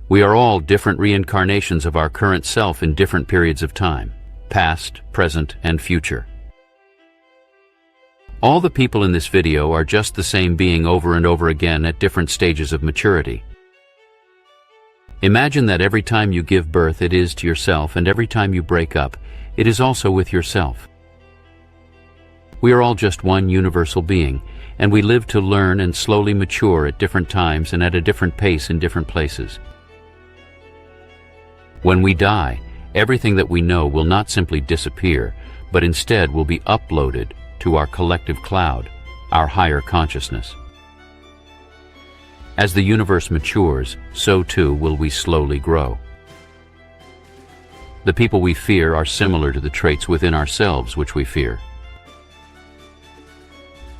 We are all different reincarnations of our current self in different periods of time, past, present, and future. All the people in this video are just the same being over and over again at different stages of maturity. Imagine that every time you give birth it is to yourself, and every time you break up, it is also with yourself. We are all just one universal being, and we live to learn and slowly mature at different times and at a different pace in different places. When we die, everything that we know will not simply disappear, but instead will be uploaded to our collective cloud, our higher consciousness. As the universe matures, so too will we slowly grow. The people we fear are similar to the traits within ourselves which we fear,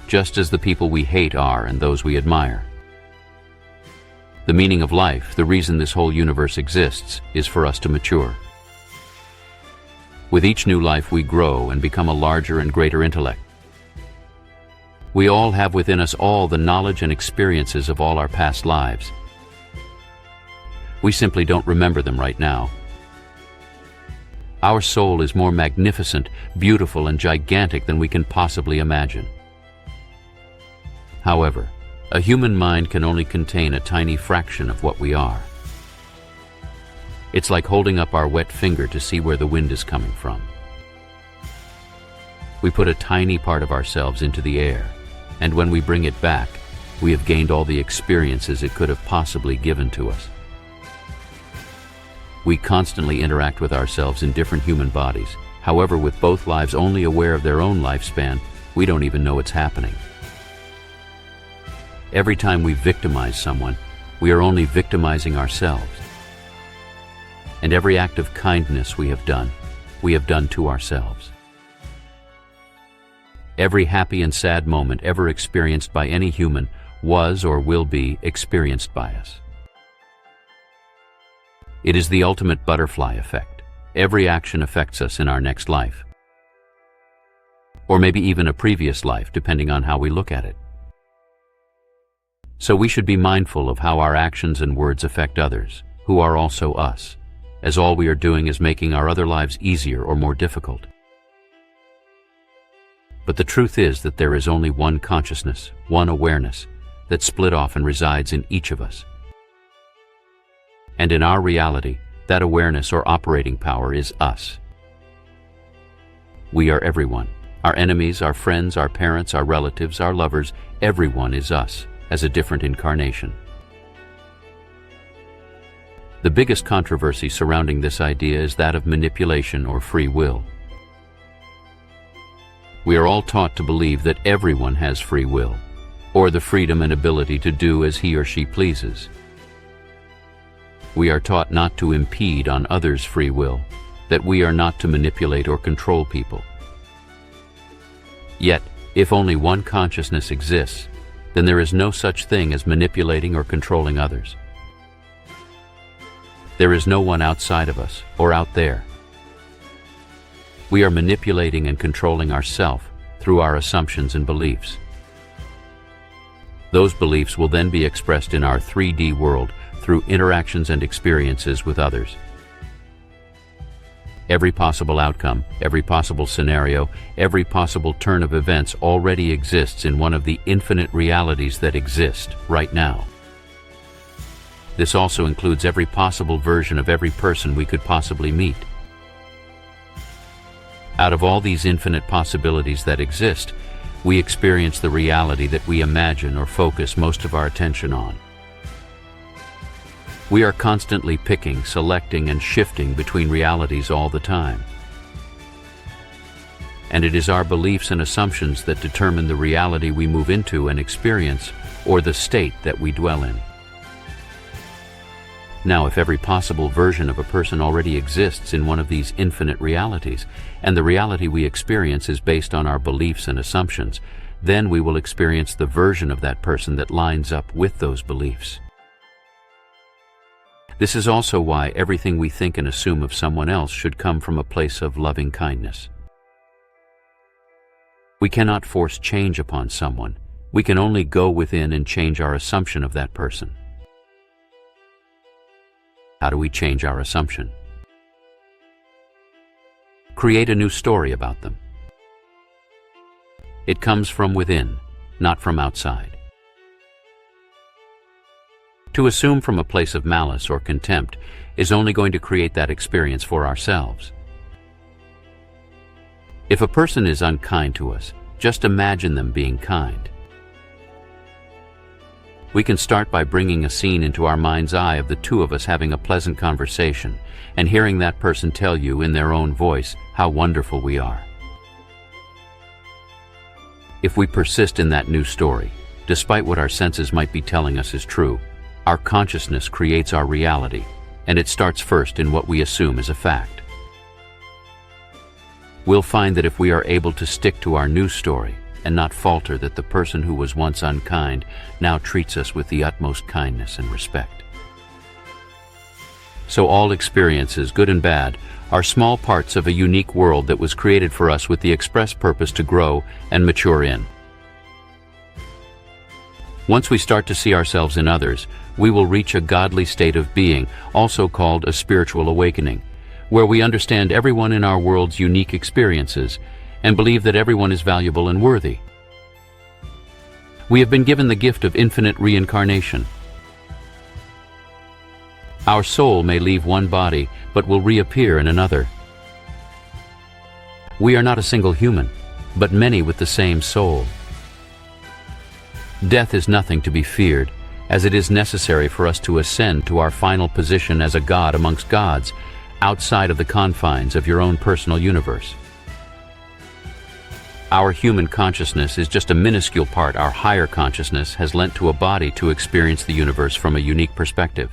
just as the people we hate are and those we admire. The meaning of life, the reason this whole universe exists, is for us to mature. With each new life we grow and become a larger and greater intellect. We all have within us all the knowledge and experiences of all our past lives. We simply don't remember them right now. Our soul is more magnificent, beautiful, and gigantic than we can possibly imagine. However, a human mind can only contain a tiny fraction of what we are. It's like holding up our wet finger to see where the wind is coming from. We put a tiny part of ourselves into the air, and when we bring it back, we have gained all the experiences it could have possibly given to us. We constantly interact with ourselves in different human bodies. However, with both lives only aware of their own lifespan, we don't even know it's happening. Every time we victimize someone, we are only victimizing ourselves. And every act of kindness we have done to ourselves. Every happy and sad moment ever experienced by any human was or will be experienced by us. It is the ultimate butterfly effect. Every action affects us in our next life, or maybe even a previous life, depending on how we look at it. So we should be mindful of how our actions and words affect others, who are also us, as all we are doing is making our other lives easier or more difficult. But the truth is that there is only one consciousness, one awareness, that split off and resides in each of us. And in our reality, that awareness or operating power is us. We are everyone. Our enemies, our friends, our parents, our relatives, our lovers, everyone is us, as a different incarnation. The biggest controversy surrounding this idea is that of manipulation or free will. We are all taught to believe that everyone has free will, or the freedom and ability to do as he or she pleases. We are taught not to impede on others' free will, that we are not to manipulate or control people. Yet, if only one consciousness exists, then there is no such thing as manipulating or controlling others. There is no one outside of us or out there. We are manipulating and controlling ourselves through our assumptions and beliefs. Those beliefs will then be expressed in our 3D world through interactions and experiences with others. Every possible outcome, every possible scenario, every possible turn of events already exists in one of the infinite realities that exist right now. This also includes every possible version of every person we could possibly meet. Out of all these infinite possibilities that exist, we experience the reality that we imagine or focus most of our attention on. We are constantly picking, selecting, and shifting between realities all the time. And it is our beliefs and assumptions that determine the reality we move into and experience, or the state that we dwell in. Now, if every possible version of a person already exists in one of these infinite realities, and the reality we experience is based on our beliefs and assumptions, then we will experience the version of that person that lines up with those beliefs. This is also why everything we think and assume of someone else should come from a place of loving kindness. We cannot force change upon someone. We can only go within and change our assumption of that person. How do we change our assumption? Create a new story about them. It comes from within, not from outside. To assume from a place of malice or contempt is only going to create that experience for ourselves. If a person is unkind to us, just imagine them being kind. We can start by bringing a scene into our mind's eye of the two of us having a pleasant conversation and hearing that person tell you in their own voice how wonderful we are. If we persist in that new story, despite what our senses might be telling us is true, our consciousness creates our reality, and it starts first in what we assume is a fact. We'll find that if we are able to stick to our new story and not falter that the person who was once unkind now treats us with the utmost kindness and respect. So all experiences, good and bad, are small parts of a unique world that was created for us with the express purpose to grow and mature in. Once we start to see ourselves in others, we will reach a godly state of being, also called a spiritual awakening, where we understand everyone in our world's unique experiences and believe that everyone is valuable and worthy. We have been given the gift of infinite reincarnation. Our soul may leave one body, but will reappear in another. We are not a single human, but many with the same soul. Death is nothing to be feared, as it is necessary for us to ascend to our final position as a god amongst gods, outside of the confines of your own personal universe. Our human consciousness is just a minuscule part our higher consciousness has lent to a body to experience the universe from a unique perspective.